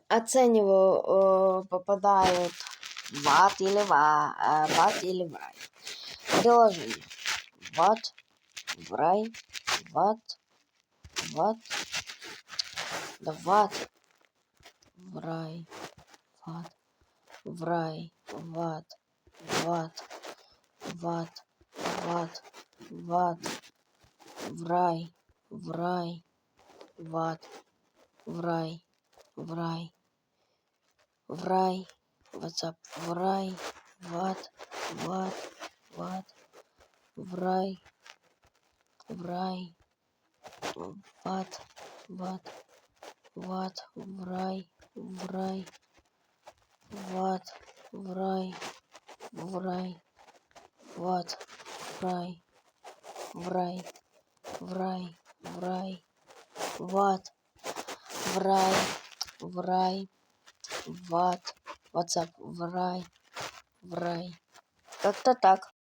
оцениваю, попадают в ад или в рай. Приложение. В ад, в рай, в ад, да в ад, в рай, в ад, в рай, в ад, в ад, в ад, в ад, в ад, в рай, в рай, в ад, в рай, в рай, в рай, WhatsApp, в рай, в ад, в ад, в ад, в рай, в рай, в ад, в ад, в ад, в рай, в рай, в ад, в рай, в рай, в ад, в рай, в рай, в рай, в рай, в ад, в рай, в рай, в ад, WhatsApp, в рай, в рай. Как-то так.